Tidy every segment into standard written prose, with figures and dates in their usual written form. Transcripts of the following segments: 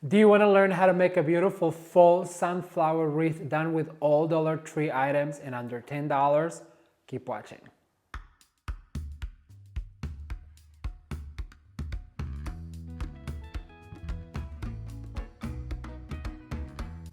Do you want to learn how to make a beautiful fall sunflower wreath done with all Dollar Tree items and under $10? Keep watching.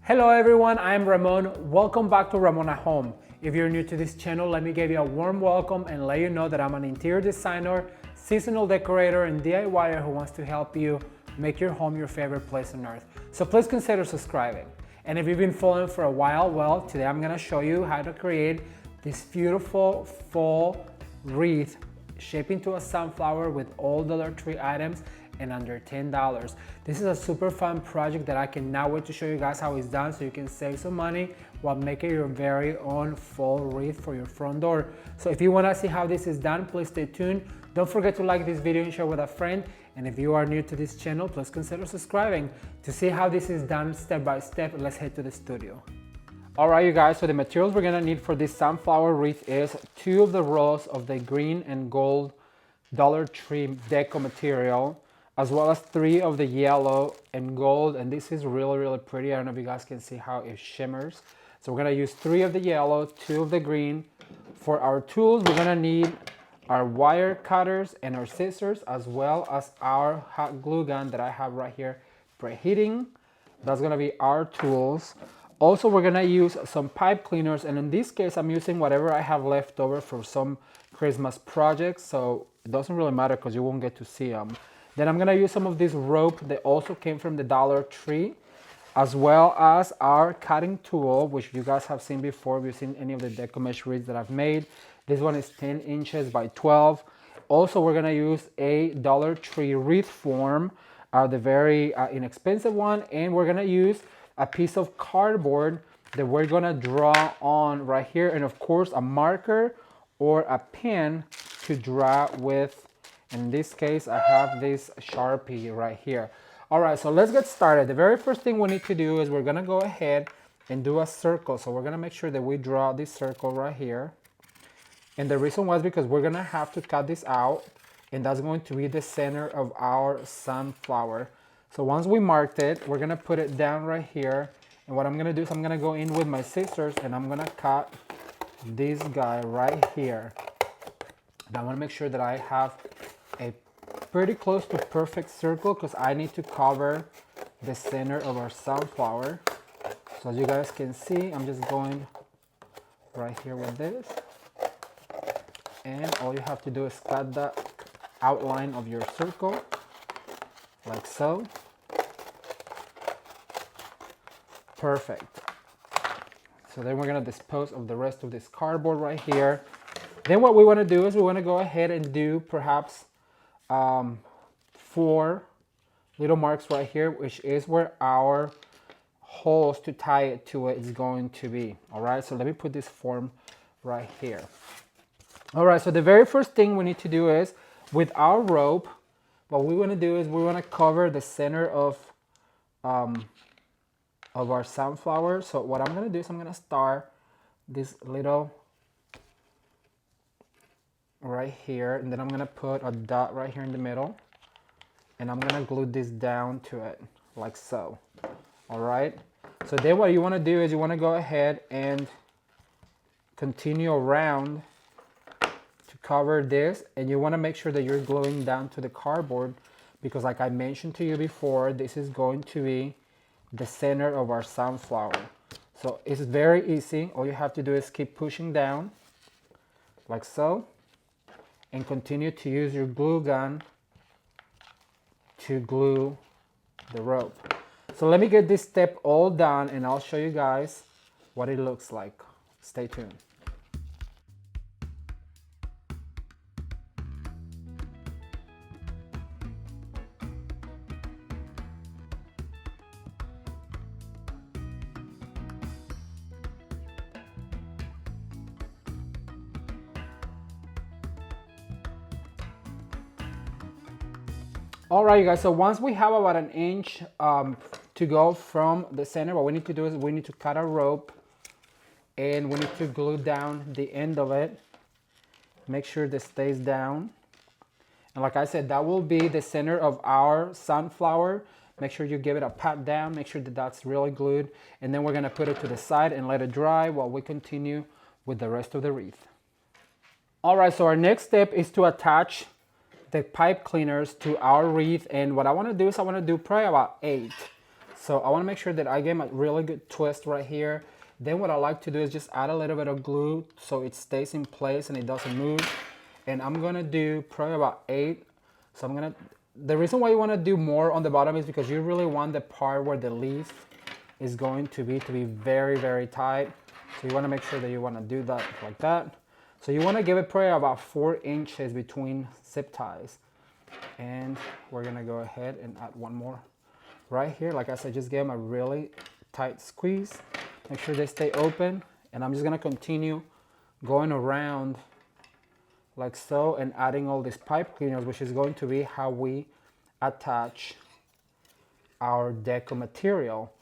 Hello everyone, I'm Ramon. Welcome back to Ramon at Home. If you're new to this channel, let me give you a warm welcome and let you know that I'm an interior designer, seasonal decorator, and DIYer who wants to help you make your home your favorite place on earth. So please consider subscribing. And if you've been following for a while, well, today I'm gonna show you how to create this beautiful fall wreath shaped into a sunflower with all Dollar Tree items and under $10. This is a super fun project that I cannot wait to show you guys how it's done so you can save some money while making your very own fall wreath for your front door. So if you want to see how this is done, please stay tuned. Don't forget to like this video and share with a friend. And if you are new to this channel, please consider subscribing. To see how this is done step by step, let's head to the studio. Alright you guys, so the materials we're gonna need for this sunflower wreath is 2 of the rolls of the green and gold Dollar Tree Deco material, as well as 3 of the yellow and gold, and this is really pretty. I don't know if you guys can see how it shimmers. So we're gonna use 3 of the yellow, 2 of the green. For our tools, we're gonna need our wire cutters and our scissors, as well as our hot glue gun that I have right here preheating. That's gonna be our tools. Also, we're gonna use some pipe cleaners, and in this case, I'm using whatever I have left over for some Christmas projects, so it doesn't really matter because you won't get to see them. Then I'm gonna use some of this rope that also came from the Dollar Tree, as well as our cutting tool, which you guys have seen before if you've seen any of the Deco Mesh wreaths that I've made. This one is 10 inches by 12. Also, we're gonna use a Dollar Tree wreath form, the very inexpensive one, and we're gonna use a piece of cardboard that we're gonna draw on right here, and of course a marker or a pen to draw with. In this case, I have this Sharpie right here. All right, so let's get started. The very first thing we need to do is we're gonna go ahead and do a circle. So we're gonna make sure that we draw this circle right here. And the reason was because we're gonna have to cut this out, and that's going to be the center of our sunflower. So once we marked it, we're gonna put it down right here. And what I'm gonna do is I'm gonna go in with my scissors and I'm gonna cut this guy right here. And I wanna make sure that I have a pretty close to perfect circle because I need to cover the center of our sunflower. So as you guys can see, I'm just going right here with this. And all you have to do is cut the outline of your circle, like so. Perfect. So then we're gonna dispose of the rest of this cardboard right here. Then what we wanna do is we wanna go ahead and do perhaps 4 little marks right here, which is where our holes to tie it to it is going to be. All right, so let me put this form right here. All right, so the very first thing we need to do is with our rope, what we want to do is we want to cover the center of our sunflower. So what I'm going to do is I'm going to start this little right here, and then I'm going to put a dot right here in the middle, and I'm going to glue this down to it like so. All right, so then what you want to do is you want to go ahead and continue around to cover this, and you want to make sure that you're gluing down to the cardboard because like I mentioned to you before, this is going to be the center of our sunflower. So it's very easy. All you have to do is keep pushing down like so, and continue to use your glue gun to glue the rope. So let me get this step all done and I'll show you guys what it looks like. Stay tuned. All right, you guys, so once we have about an inch to go from the center, what we need to do is we need to cut a rope and we need to glue down the end of it. Make sure this stays down. And like I said, that will be the center of our sunflower. Make sure you give it a pat down, make sure that that's really glued, and then we're gonna put it to the side and let it dry while we continue with the rest of the wreath. All right, so our next step is to attach the pipe cleaners to our wreath, and what I wanna do is I wanna do probably about 8. So I wanna make sure that I give a really good twist right here. Then what I like to do is just add a little bit of glue so it stays in place and it doesn't move. And I'm gonna do probably about 8. So the reason why you wanna do more on the bottom is because you really want the part where the leaf is going to be very, very tight. So you wanna make sure that you wanna do that like that. So you wanna give it probably about 4 inches between zip ties. And we're gonna go ahead and add one more right here. Like I said, just give them a really tight squeeze. Make sure they stay open. And I'm just gonna continue going around like so and adding all these pipe cleaners, which is going to be how we attach our deco material.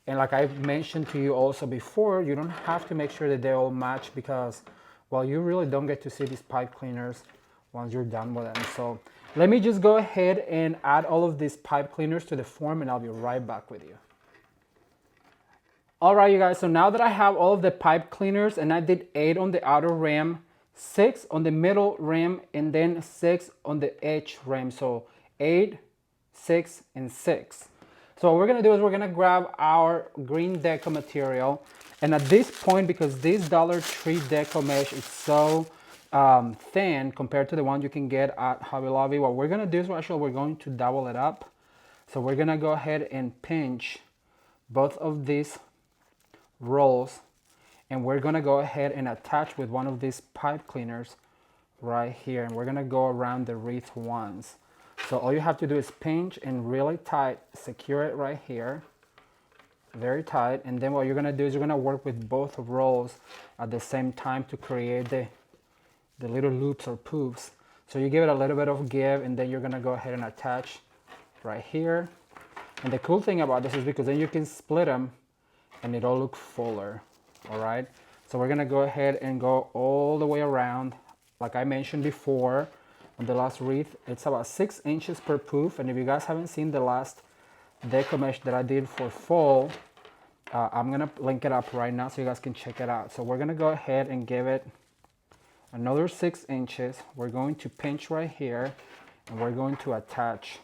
And like I mentioned to you also before, you don't have to make sure that they all match because, well, you really don't get to see these pipe cleaners once you're done with them. So let me just go ahead and add all of these pipe cleaners to the form and I'll be right back with you. All right, you guys, so now that I have all of the pipe cleaners and I did 8 on the outer rim, 6 on the middle rim, and then 6 on the edge rim. So 8, 6, and 6. So what we're gonna do is we're gonna grab our green deco material. And at this point, because this Dollar Tree Deco Mesh is so thin compared to the one you can get at Hobby Lobby, what we're gonna do is we're going to double it up. So we're gonna go ahead and pinch both of these rolls, and we're gonna go ahead and attach with one of these pipe cleaners right here, and we're gonna go around the wreath once. So all you have to do is pinch and really tight, secure it right here, very tight, and then what you're gonna do is you're gonna work with both rolls at the same time to create the little loops or poofs. So you give it a little bit of give, and then you're gonna go ahead and attach right here. And the cool thing about this is because then you can split them and it all looks fuller. All right, so we're gonna go ahead and go all the way around. Like I mentioned before on the last wreath, it's about 6 inches per poof. And if you guys haven't seen the last deco mesh that I did for fall, I'm gonna link it up right now so you guys can check it out. So we're gonna go ahead and give it another 6 inches. We're going to pinch right here and we're going to attach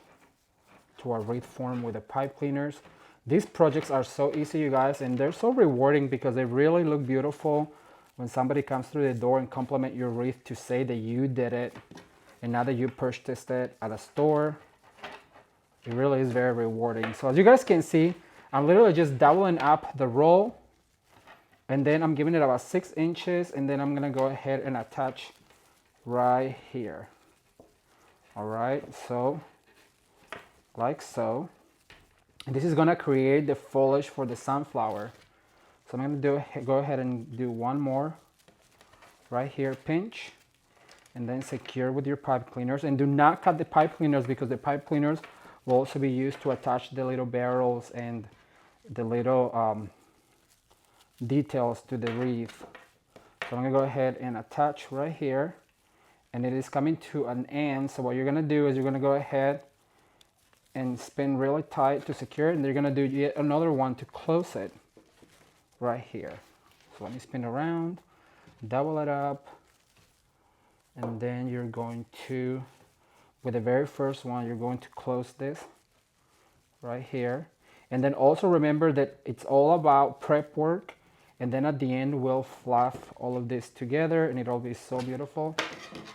to our wreath form with the pipe cleaners. These projects are so easy, you guys, and they're so rewarding because they really look beautiful when somebody comes through the door and compliment your wreath to say that you did it and now that you purchased it at a store. It really is very rewarding. So as you guys can see, I'm literally just doubling up the roll, and then I'm giving it about 6 inches, and then I'm gonna go ahead and attach right here. All right, so like so. And this is gonna create the foliage for the sunflower. So I'm gonna go ahead and do one more right here, pinch, and then secure with your pipe cleaners. And do not cut the pipe cleaners because the pipe cleaners will also be used to attach the little barrels and the little details to the wreath. So I'm gonna go ahead and attach right here, and it is coming to an end. So what you're gonna do is you're gonna go ahead and spin really tight to secure it, and you're gonna do yet another one to close it right here. So let me spin around, double it up, and then you're going to, with the very first one, you're going to close this right here. And then also remember that it's all about prep work, and then at the end we'll fluff all of this together and it'll be so beautiful.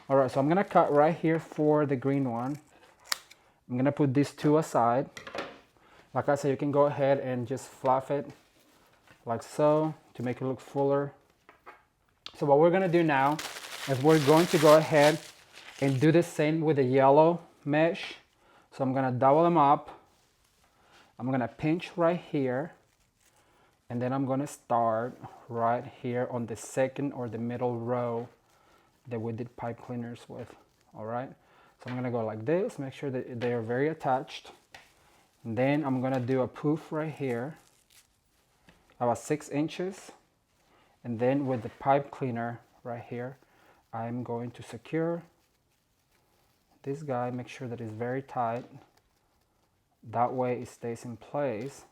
All right, so I'm gonna cut right here for the green one. I'm gonna put these two aside. Like I said, you can go ahead and just fluff it like so to make it look fuller. So what we're gonna do now is we're going to go ahead and do the same with the yellow mesh. So I'm gonna double them up. I'm gonna pinch right here, and then I'm gonna start right here on the second or the middle row that we did pipe cleaners with. All right, so I'm gonna go like this, make sure that they are very attached. And then I'm gonna do a poof right here, about 6 inches. And then with the pipe cleaner right here, I'm going to secure this guy, make sure that it's very tight That way it stays in place.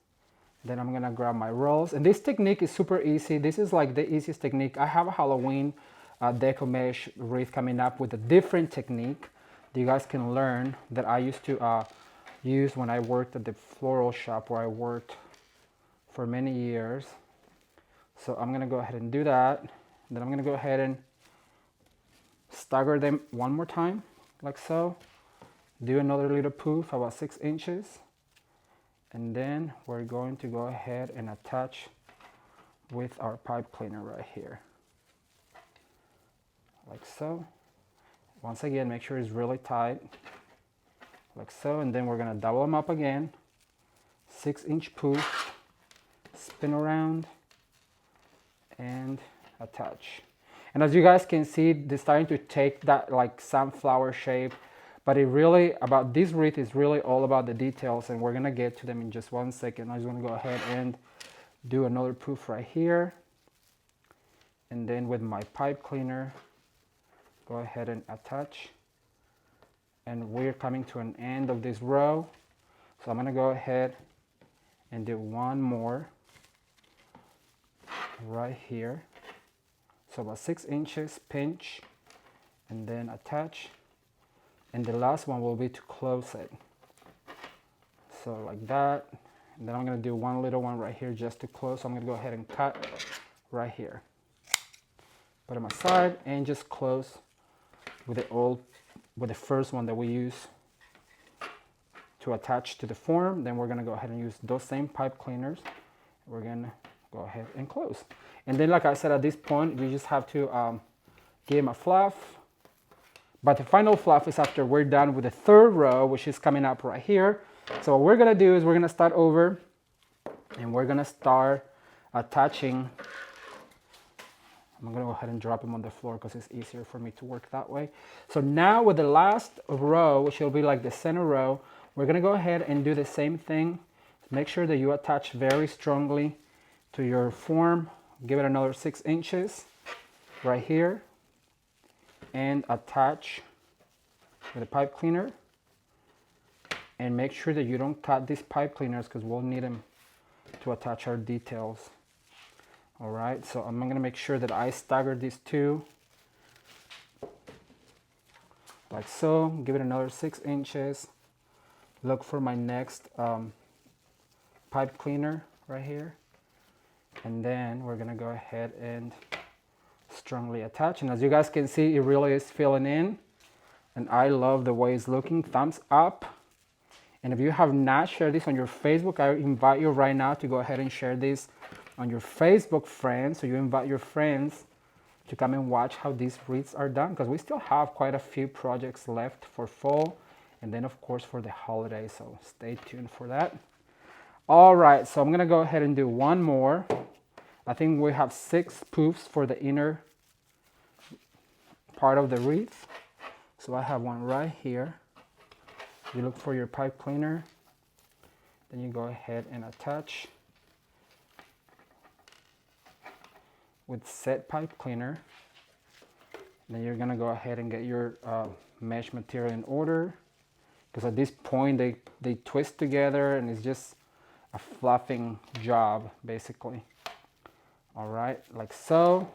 Then I'm gonna grab my rolls, and this technique is super easy. This is like the easiest technique. I have a Halloween Deco Mesh wreath coming up with a different technique that you guys can learn that I used to use when I worked at the floral shop where I worked for many years. So I'm gonna go ahead and do that. Then I'm gonna go ahead and stagger them one more time, like so. Do another little poof about 6 inches. And then we're going to go ahead and attach with our pipe cleaner right here. Like so. Once again, make sure it's really tight. Like so, and then we're gonna double them up again. 6-inch poof, spin around, and attach. And as you guys can see, they're starting to take that like sunflower shape. But it really, about this wreath is really all about the details, and we're gonna get to them in just 1 second. I just wanna go ahead and do another poof right here. And then with my pipe cleaner, go ahead and attach. And we're coming to an end of this row. So I'm gonna go ahead and do one more right here. So about 6 inches, pinch, and then attach. And the last one will be to close it. So like that. And then I'm gonna do one little one right here just to close. So I'm gonna go ahead and cut right here. Put them aside and just close with the first one that we use to attach to the form. Then we're gonna go ahead and use those same pipe cleaners. We're gonna go ahead and close. And then like I said, at this point, you just have to give them a fluff. But the final fluff is after we're done with the third row, which is coming up right here. So what we're gonna do is we're gonna start over and we're gonna start attaching. I'm gonna go ahead and drop them on the floor because it's easier for me to work that way. So now with the last row, which will be like the center row, we're gonna go ahead and do the same thing. Make sure that you attach very strongly to your form. Give it another 6 inches right here. And attach with a pipe cleaner, and make sure that you don't cut these pipe cleaners because we'll need them to attach our details. All right, so I'm gonna make sure that I stagger these two like so. Give it another 6 inches. Look for my next pipe cleaner right here, and then we're gonna go ahead and strongly attach. And as you guys can see, it really is filling in, and I love the way it's looking. Thumbs up. And if you have not shared this on your Facebook, I invite you right now to go ahead and share this on your Facebook friends. So you invite your friends to come and watch how these wreaths are done, because we still have quite a few projects left for fall, and then of course for the holidays, so stay tuned for that. All right, so I'm gonna go ahead and do one more. I think we have 6 poofs for the inner part of the wreath. So I have one right here. You look for your pipe cleaner, then you go ahead and attach with set pipe cleaner. Then you're gonna go ahead and get your mesh material in order, because at this point they twist together and it's just a fluffing job basically. All right, like so.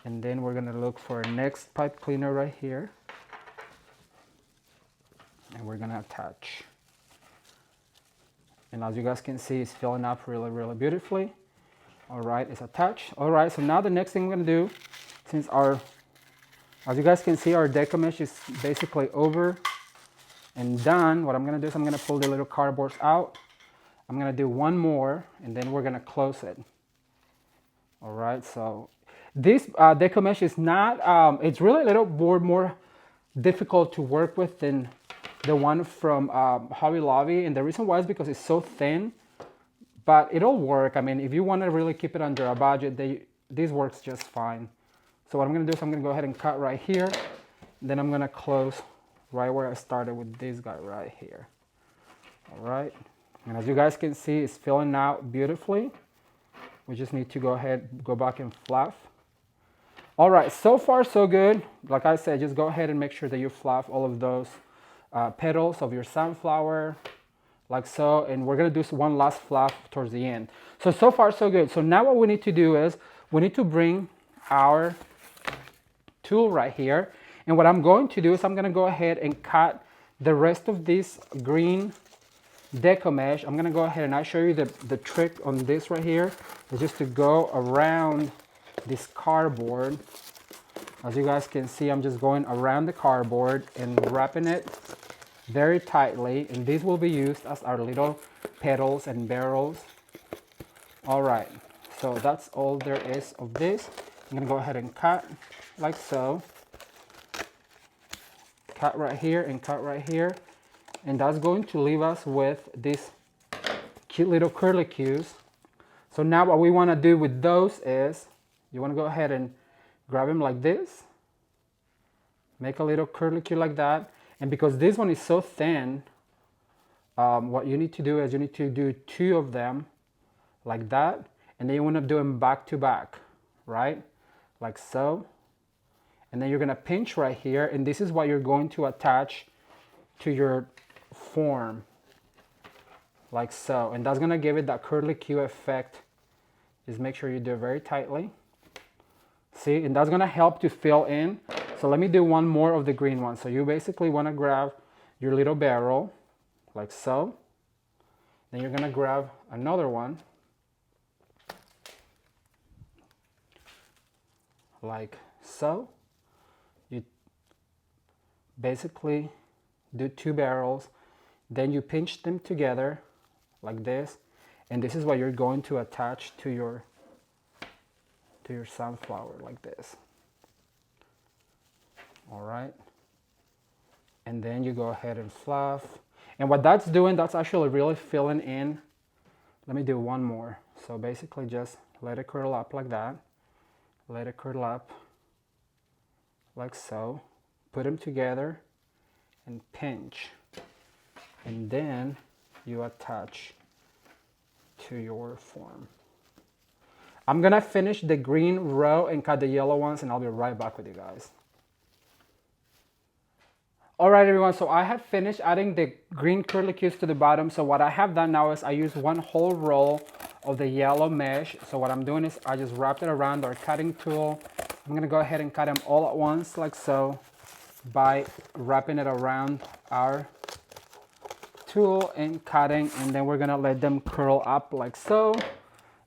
And then we're gonna look for our next pipe cleaner right here. And we're gonna attach. And as you guys can see, it's filling up really, really beautifully. All right, it's attached. All right, so now the next thing we're gonna do, since as you guys can see, our Deco Mesh is basically over and done. What I'm gonna do is I'm gonna pull the little cardboards out. I'm gonna do one more, and then we're gonna close it. All right, so this Deco Mesh is not, it's really a little more difficult to work with than the one from Hobby Lobby. And the reason why is because it's so thin, but it'll work. I mean, if you want to really keep it under a budget, this works just fine. So what I'm gonna do is I'm gonna go ahead and cut right here. Then I'm gonna close right where I started with this guy right here. All right, and as you guys can see, it's filling out beautifully. We just need to go ahead, go back and fluff. All right, so far so good. Like I said, just go ahead and make sure that you fluff all of those petals of your sunflower, like so. And we're gonna do one last fluff towards the end. So far so good. So now what we need to do is we need to bring our tool right here. And what I'm going to do is I'm gonna go ahead and cut the rest of this green Deco Mesh. I'm gonna go ahead and I'll show you the trick on this right here. Is just to go around this cardboard. As you guys can see, I'm just going around the cardboard and wrapping it very tightly. And these will be used as our little petals and barrels. All right, so that's all there is of this. I'm gonna go ahead and cut like so. Cut right here and cut right here. And that's going to leave us with these cute little curlicues. So now what we want to do with those is you want to go ahead and grab them like this. Make a little curlicue like that. And because this one is so thin, what you need to do is you need to do 2 of them like that. And then you want to do them back to back, right? Like so. And then you're going to pinch right here. And this is what you're going to attach to your form, like so. And that's going to give it that curlicue effect. Just make sure you do it very tightly. See, and that's going to help to fill in. So let me do one more of the green one. So you basically want to grab your little barrel like so. Then you're going to grab another one like so. You basically do 2 barrels, then you pinch them together like this, and this is what you're going to attach to your sunflower like this. All right, and then you go ahead and fluff, and what that's doing, that's actually really filling in. Let me do one more. So basically just let it curl up like that, let it curl up like so, put them together and pinch, and then you attach to your form. I'm gonna finish the green row and cut the yellow ones, and I'll be right back with you guys. All right, everyone, so I have finished adding the green curlicues to the bottom. So what I have done now is I use one whole roll of the yellow mesh. So what I'm doing is I just wrapped it around our cutting tool. I'm gonna go ahead and cut them all at once like so, by wrapping it around our tool and cutting, and then we're gonna let them curl up like so.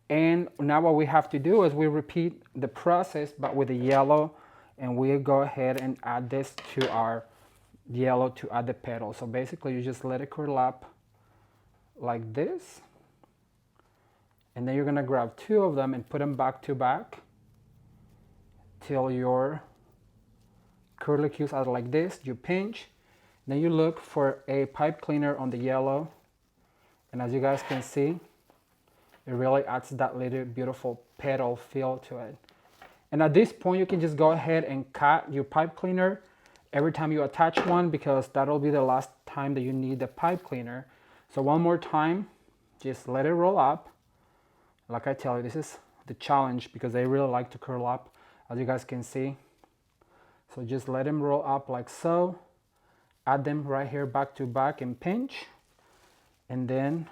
And now what we have to do is we repeat the process but with the yellow, and we go ahead and add this to our yellow to add the petal. So basically you just let it curl up like this, and then you're gonna grab 2 of them and put them back to back till your curlicues are like this. You pinch, then you look for a pipe cleaner on the yellow, and as you guys can see, it really adds that little beautiful petal feel to it. And at this point you can just go ahead and cut your pipe cleaner every time you attach one, because that'll be the last time that you need the pipe cleaner. So one more time, just let it roll up. Like I tell you, this is the challenge because they really like to curl up, as you guys can see. So just let them roll up like so. Add them right here back to back and pinch, and then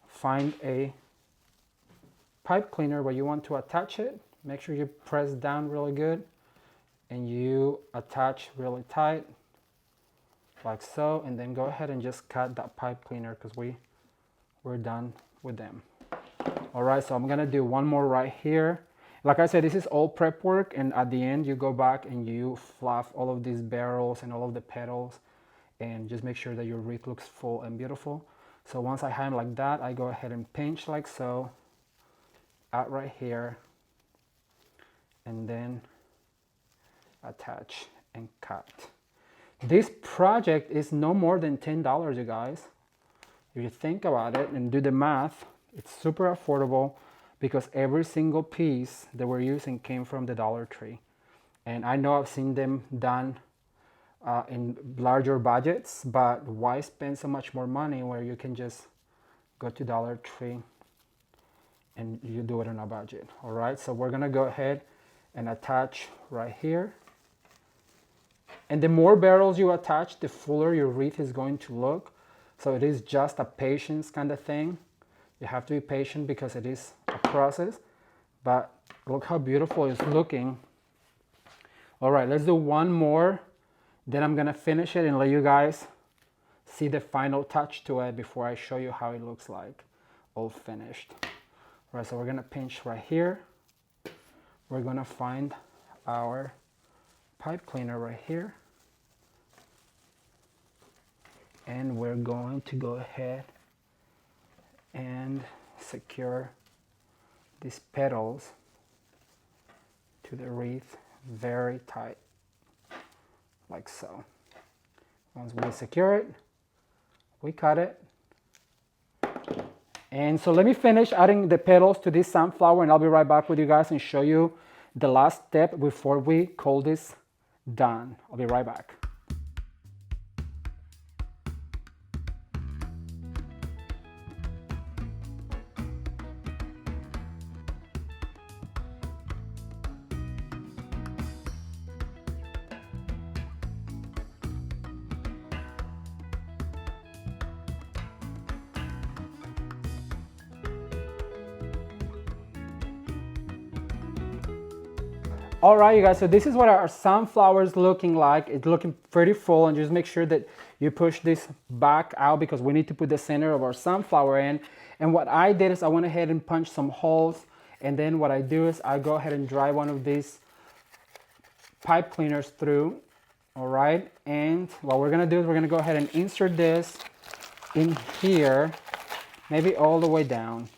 find a pipe cleaner where you want to attach it. Make sure you press down really good and you attach really tight like so, and then go ahead and just cut that pipe cleaner because we're done with them. All right, so I'm gonna do one more right here. Like I said, this is all prep work, and at the end you go back and you fluff all of these barrels and all of the petals, and just make sure that your wreath looks full and beautiful. So once I have them like that, I go ahead and pinch like so, out right here, and then attach and cut. This project is no more than $10, you guys. If you think about it and do the math, it's super affordable because every single piece that we're using came from the Dollar Tree. And I know I've seen them done in larger budgets, but why spend so much more money where you can just go to Dollar Tree and you do it on a budget. All right, so we're gonna go ahead and attach right here. And the more barrels you attach, the fuller your wreath is going to look. So it is just a patience kind of thing. You have to be patient because it is a process. But look how beautiful it's looking. All right, let's do one more. Then I'm gonna finish it and let you guys see the final touch to it before I show you how it looks like all finished. All right, so we're gonna pinch right here. We're gonna find our pipe cleaner right here. And we're going to go ahead and secure these petals to the wreath very tight, like so. Once we secure it, we cut it. And so let me finish adding the petals to this sunflower, and I'll be right back with you guys and show you the last step before we call this done. I'll be right back. All right, you guys, so this is what our sunflower is looking like. It's looking pretty full, and just make sure that you push this back out because we need to put the center of our sunflower in. And what I did is I went ahead and punched some holes, and then what I do is I go ahead and drive one of these pipe cleaners through, all right? And what we're gonna do is we're gonna go ahead and insert this in here, maybe all the way down.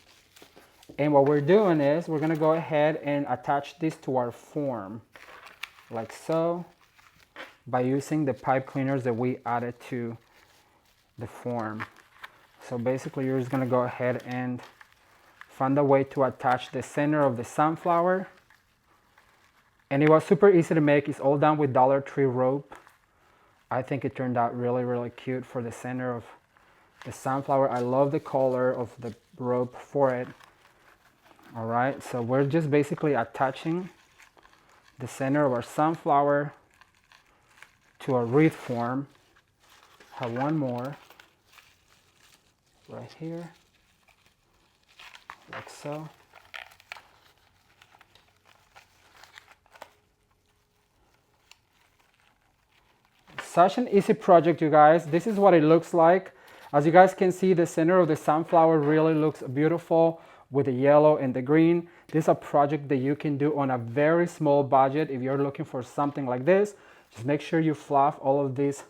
And what we're doing is we're gonna go ahead and attach this to our form, like so, by using the pipe cleaners that we added to the form. So basically you're just gonna go ahead and find a way to attach the center of the sunflower. And it was super easy to make. It's all done with Dollar Tree rope. I think it turned out really, really cute for the center of the sunflower. I love the color of the rope for it. All right, so we're just basically attaching the center of our sunflower to a wreath form. Have one more right here, like so. Such an easy project, you guys. This is what it looks like. As you guys can see, the center of the sunflower really looks beautiful with the yellow and the green. This is a project that you can do on a very small budget. If you're looking for something like this, just make sure you fluff all of these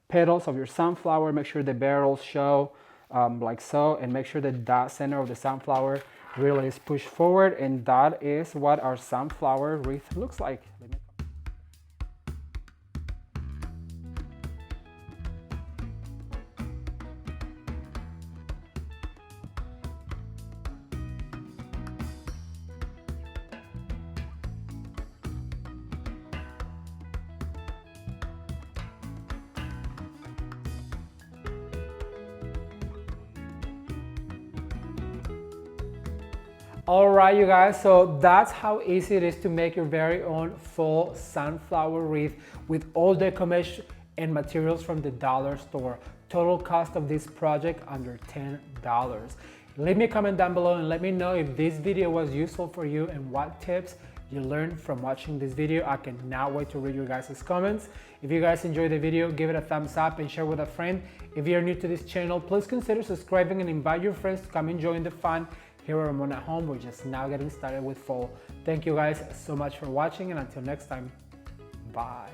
petals of your sunflower. Make sure the barrels show like so, and make sure that that center of the sunflower really is pushed forward. And that is what our sunflower wreath looks like. All right, you guys, so that's how easy it is to make your very own full sunflower wreath with all Deco Mesh and materials from the dollar store. Total cost of this project under $10. Leave me a comment down below and let me know if this video was useful for you and what tips you learned from watching this video. I cannot wait to read your guys' comments. If you guys enjoyed the video, give it a thumbs up and share with a friend. If you're new to this channel, please consider subscribing and invite your friends to come and join the fun. Here at Ramon at Home, we're just now getting started with fall. Thank you guys so much for watching, and until next time, bye.